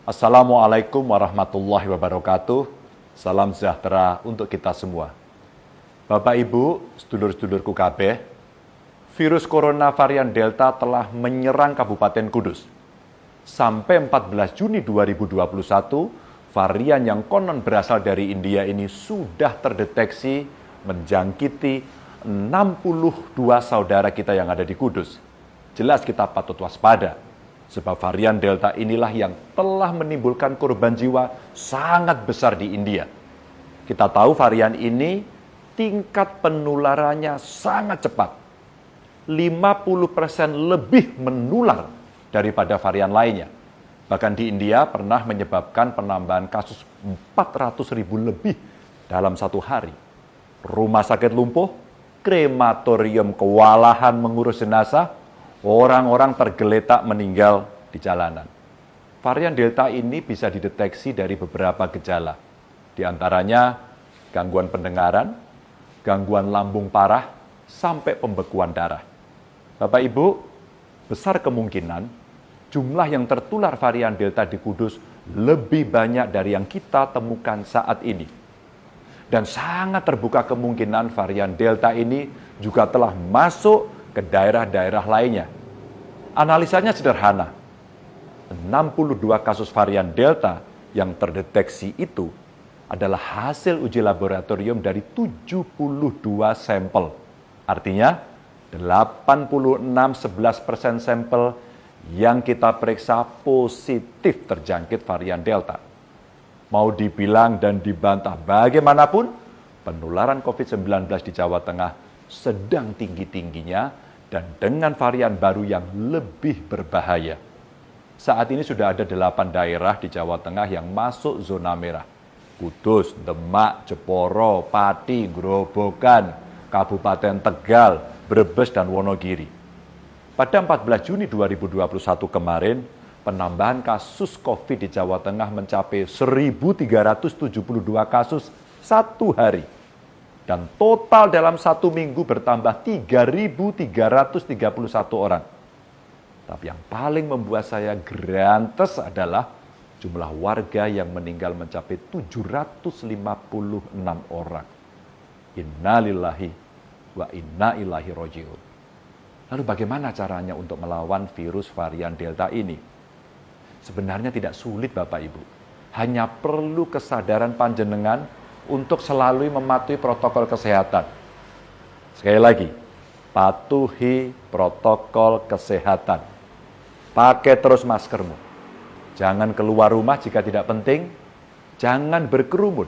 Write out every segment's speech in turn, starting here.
Assalamualaikum warahmatullahi wabarakatuh. Salam sejahtera untuk kita semua. Bapak Ibu, sedulur-sedulurku kabeh, virus corona varian Delta telah menyerang Kabupaten Kudus. Sampai 14 Juni 2021, varian yang konon berasal dari India ini sudah terdeteksi menjangkiti 62 saudara kita yang ada di Kudus. Jelas kita patut waspada, sebab varian Delta inilah yang telah menimbulkan korban jiwa sangat besar di India. Kita tahu varian ini tingkat penularannya sangat cepat. 50% lebih menular daripada varian lainnya. Bahkan di India pernah menyebabkan penambahan kasus 400.000 lebih dalam satu hari. Rumah sakit lumpuh, krematorium kewalahan mengurus jenazah, orang-orang tergeletak meninggal di jalanan. Varian Delta ini bisa dideteksi dari beberapa gejala. Di antaranya gangguan pendengaran, gangguan lambung parah, sampai pembekuan darah. Bapak Ibu, besar kemungkinan jumlah yang tertular varian Delta di Kudus lebih banyak dari yang kita temukan saat ini. Dan sangat terbuka kemungkinan varian Delta ini juga telah masuk ke daerah-daerah lainnya. Analisanya sederhana. 62 kasus varian Delta yang terdeteksi itu adalah hasil uji laboratorium dari 72 sampel. Artinya 86,11% sampel yang kita periksa positif terjangkit varian Delta. Mau dibilang dan dibantah bagaimanapun, penularan COVID-19 di Jawa Tengah sedang tinggi-tingginya dan dengan varian baru yang lebih berbahaya. Saat ini sudah ada 8 daerah di Jawa Tengah yang masuk zona merah. Kudus, Demak, Jeporo, Pati, Grobogan, Kabupaten Tegal, Brebes, dan Wonogiri. Pada 14 Juni 2021 kemarin, penambahan kasus COVID di Jawa Tengah mencapai 1.372 kasus satu hari. Dan total dalam satu minggu bertambah 3.331 orang. Tapi yang paling membuat saya grantes adalah jumlah warga yang meninggal mencapai 756 orang. Innalillahi wa inna ilaihi raji'un. Lalu bagaimana caranya untuk melawan virus varian Delta ini? Sebenarnya tidak sulit Bapak Ibu. Hanya perlu kesadaran panjenengan untuk selalu mematuhi protokol kesehatan. Sekali lagi, patuhi protokol kesehatan. Pakai terus maskermu. Jangan keluar rumah jika tidak penting. Jangan berkerumun.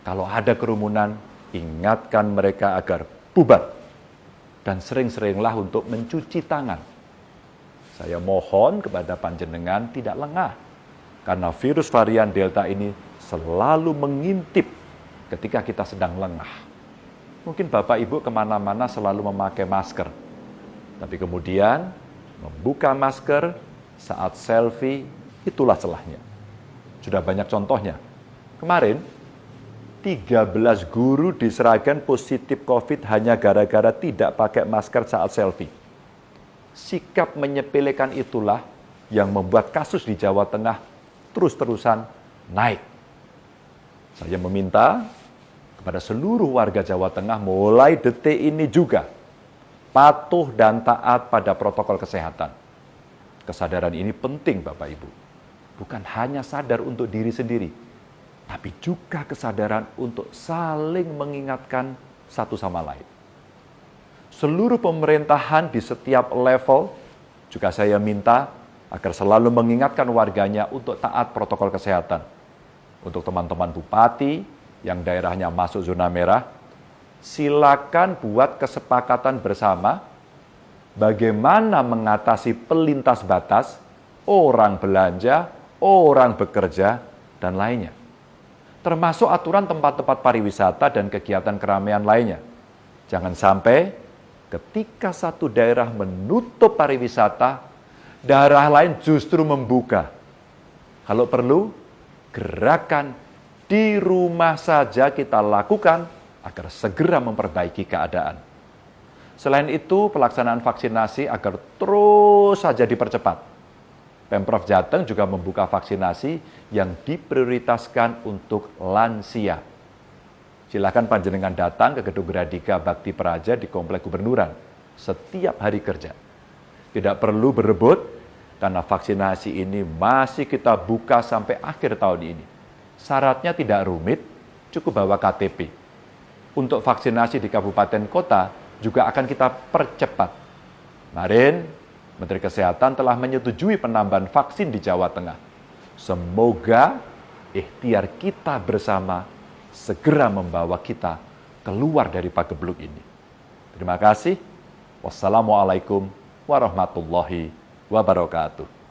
Kalau ada kerumunan, ingatkan mereka agar bubar. Dan sering-seringlah untuk mencuci tangan. Saya mohon kepada panjenengan tidak lengah. Karena virus varian Delta ini selalu mengintip ketika kita sedang lengah. Mungkin Bapak Ibu kemana-mana selalu memakai masker. Tapi kemudian membuka masker saat selfie, itulah celahnya. Sudah banyak contohnya. Kemarin, 13 guru di Sragen positif COVID hanya gara-gara tidak pakai masker saat selfie. Sikap menyepelekan itulah yang membuat kasus di Jawa Tengah terus-terusan naik. Saya meminta kepada seluruh warga Jawa Tengah mulai detik ini juga patuh dan taat pada protokol kesehatan. Kesadaran ini penting Bapak Ibu. Bukan hanya sadar untuk diri sendiri, tapi juga kesadaran untuk saling mengingatkan satu sama lain. Seluruh pemerintahan di setiap level juga saya minta agar selalu mengingatkan warganya untuk taat protokol kesehatan. Untuk teman-teman bupati yang daerahnya masuk zona merah, silakan buat kesepakatan bersama bagaimana mengatasi pelintas batas, orang belanja, orang bekerja, dan lainnya. Termasuk aturan tempat-tempat pariwisata dan kegiatan keramaian lainnya. Jangan sampai ketika satu daerah menutup pariwisata, daerah lain justru membuka. Kalau perlu, gerakan di rumah saja kita lakukan agar segera memperbaiki keadaan. Selain itu, pelaksanaan vaksinasi agar terus saja dipercepat. Pemprov Jateng juga membuka vaksinasi yang diprioritaskan untuk lansia. Silakan panjenengan datang ke Gedung Gradika Bakti Praja di Komplek Gubernuran setiap hari kerja. Tidak perlu berebut, karena vaksinasi ini masih kita buka sampai akhir tahun ini. Syaratnya tidak rumit, cukup bawa KTP. Untuk vaksinasi di kabupaten kota juga akan kita percepat. Kemarin, Menteri Kesehatan telah menyetujui penambahan vaksin di Jawa Tengah. Semoga ikhtiar kita bersama segera membawa kita keluar dari pagebluk ini. Terima kasih. Wassalamualaikum warahmatullahi wabarakatuh.